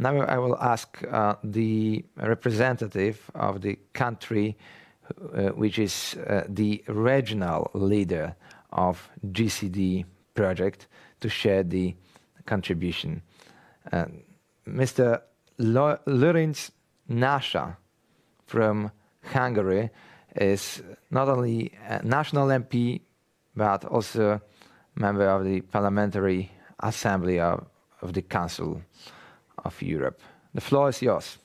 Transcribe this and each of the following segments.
Now I will ask the representative of the country, which is the regional leader of GCD project, to share the contribution. Mr. Lőrinc Nasa from Hungary is not only a national MP, but also member of the Parliamentary Assembly of the Council of Europe. The floor is yours.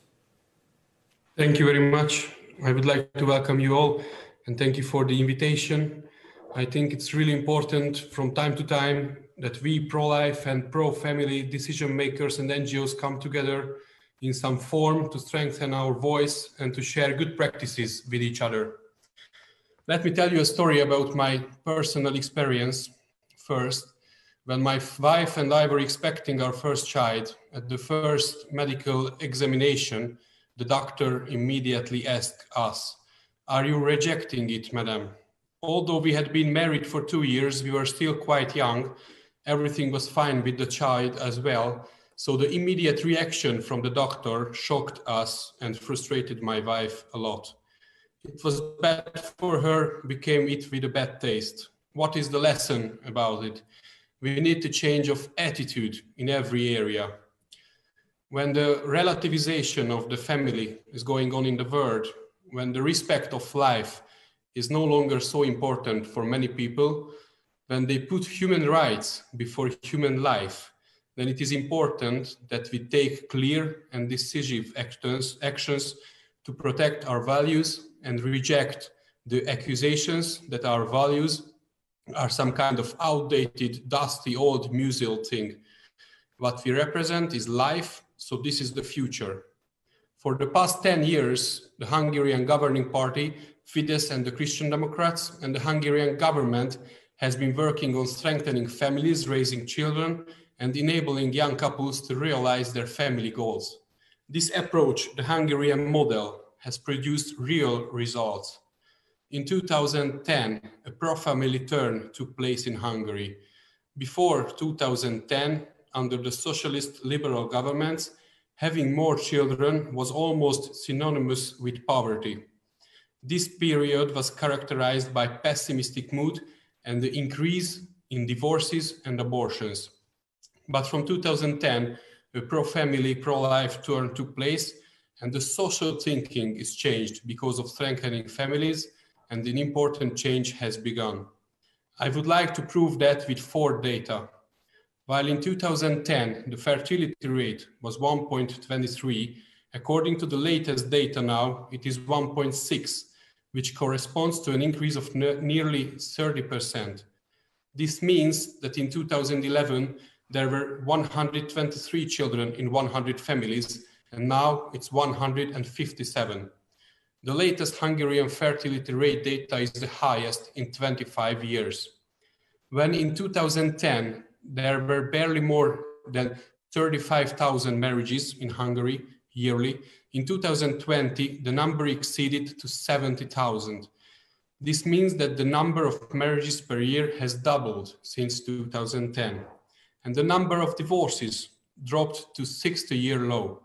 Thank you very much. I would like to welcome you all and thank you for the invitation. I think it's really important from time to time that we pro-life and pro-family decision makers and NGOs come together in some form to strengthen our voice and to share good practices with each other. Let me tell you a story about my personal experience first. When my wife and I were expecting our first child, at the first medical examination, the doctor immediately asked us, "Are you rejecting it, madam?" Although we had been married for 2 years, we were still quite young. Everything was fine with the child as well. So the immediate reaction from the doctor shocked us and frustrated my wife a lot. It was bad for her, became it with a bad taste. What is the lesson about it? We need to change of attitude in every area. When the relativization of the family is going on in the world, when the respect of life is no longer so important for many people, when they put human rights before human life, then it is important that we take clear and decisive actions to protect our values and reject the accusations that our values are some kind of outdated, dusty, old museum thing. What we represent is life, so this is the future. For the past 10 years, the Hungarian governing party, Fidesz and the Christian Democrats, and the Hungarian government has been working on strengthening families, raising children, and enabling young couples to realize their family goals. This approach, the Hungarian model, has produced real results. In 2010, a pro-family turn took place in Hungary. Before 2010, under the socialist liberal governments, having more children was almost synonymous with poverty. This period was characterized by pessimistic mood and the increase in divorces and abortions. But from 2010, a pro-family, pro-life turn took place, and the social thinking is changed because of strengthening families, and an important change has begun. I would like to prove that with 4 data. While in 2010, the fertility rate was 1.23, according to the latest data now, it is 1.6, which corresponds to an increase of nearly 30%. This means that in 2011, there were 123 children in 100 families, and now it's 157. The latest Hungarian fertility rate data is the highest in 25 years. When in 2010, there were barely more than 35,000 marriages in Hungary yearly, in 2020, the number exceeded to 70,000. This means that the number of marriages per year has doubled since 2010. And the number of divorces dropped to 60-year low.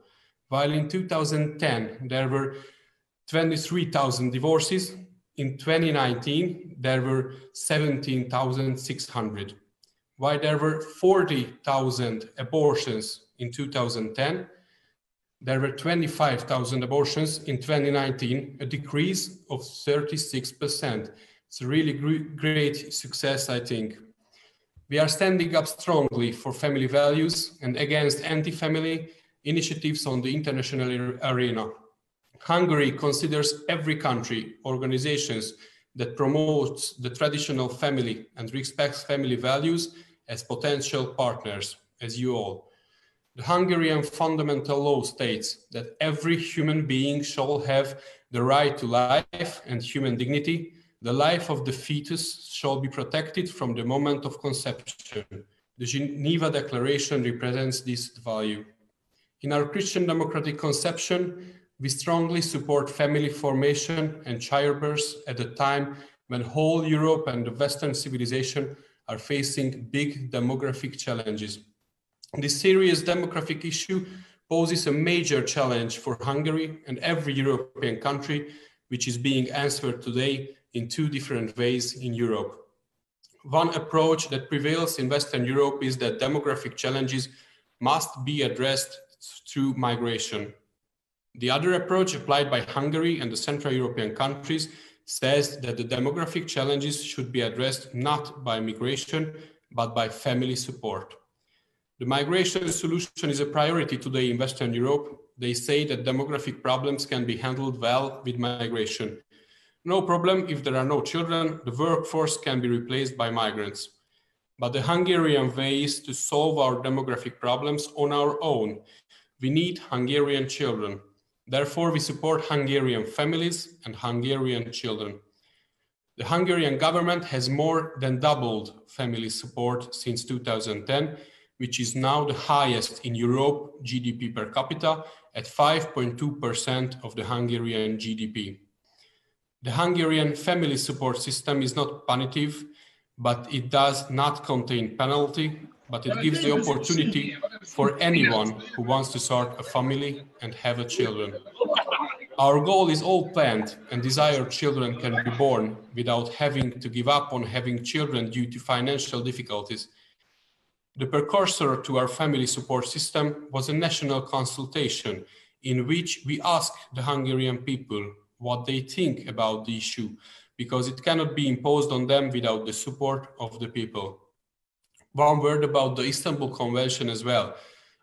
While in 2010, there were 23,000 divorces, in 2019, there were 17,600. While there were 40,000 abortions in 2010, there were 25,000 abortions in 2019, a decrease of 36%. It's a really great success, I think. We are standing up strongly for family values and against anti-family initiatives on the international arena. Hungary considers every country, organizations that promotes the traditional family and respects family values as potential partners, as you all. The Hungarian fundamental law states that every human being shall have the right to life and human dignity. The life of the fetus shall be protected from the moment of conception. The Geneva Declaration represents this value. In our Christian democratic conception, we strongly support family formation and childbirth at a time when whole Europe and the Western civilization are facing big demographic challenges. This serious demographic issue poses a major challenge for Hungary and every European country, which is being answered today in two different ways in Europe. One approach that prevails in Western Europe is that demographic challenges must be addressed through migration. The other approach applied by Hungary and the Central European countries says that the demographic challenges should be addressed not by migration, but by family support. The migration solution is a priority today in Western Europe. They say that demographic problems can be handled well with migration. No problem if there are no children, the workforce can be replaced by migrants. But the Hungarian way is to solve our demographic problems on our own. We need Hungarian children. Therefore, we support Hungarian families and Hungarian children. The Hungarian government has more than doubled family support since 2010, which is now the highest in Europe GDP per capita at 5.2% of the Hungarian GDP. The Hungarian family support system is not punitive, but it does not contain penalty, but it gives the opportunity for anyone who wants to start a family and have a children. Our goal is all planned and desired children can be born without having to give up on having children due to financial difficulties. The precursor to our family support system was a national consultation in which we asked the Hungarian people what they think about the issue, because it cannot be imposed on them without the support of the people. One word about the Istanbul Convention as well.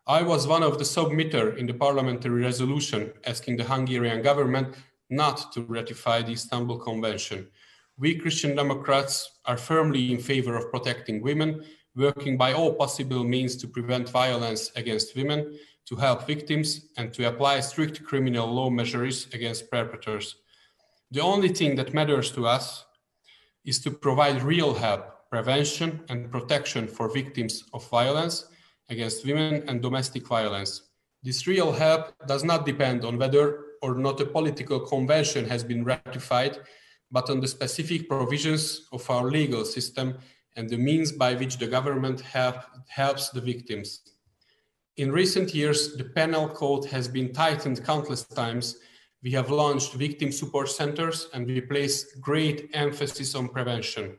I was one of the submitters in the parliamentary resolution asking the Hungarian government not to ratify the Istanbul Convention. We Christian Democrats are firmly in favor of protecting women, working by all possible means to prevent violence against women, to help victims, and to apply strict criminal law measures against perpetrators. The only thing that matters to us is to provide real help, prevention and protection for victims of violence against women and domestic violence. This real help does not depend on whether or not a political convention has been ratified, but on the specific provisions of our legal system and the means by which the government helps the victims. In recent years, the penal code has been tightened countless times. We have launched victim support centers and we place great emphasis on prevention.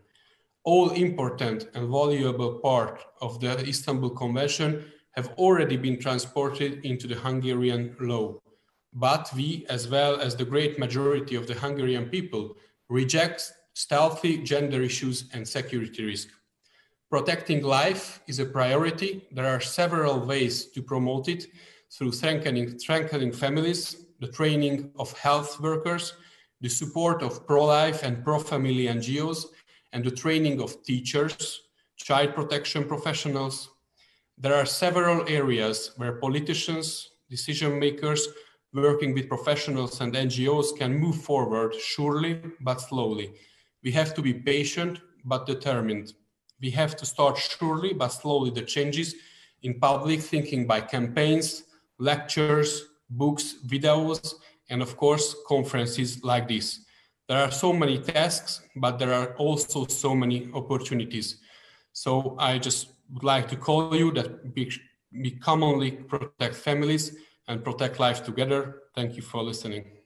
All important and valuable part of the Istanbul Convention have already been transported into the Hungarian law. But we, as well as the great majority of the Hungarian people, reject stealthy gender issues and security risk. Protecting life is a priority. There are several ways to promote it through strengthening families, the training of health workers, the support of pro-life and pro-family NGOs, and the training of teachers, child protection professionals. There are several areas where politicians, decision makers, working with professionals and NGOs can move forward surely but slowly. We have to be patient but determined. We have to start surely but slowly the changes in public thinking by campaigns, lectures, books, videos, and of course, conferences like this. There are so many tasks, but there are also so many opportunities. So I just would like to call you that we commonly protect families and protect life together. Thank you for listening.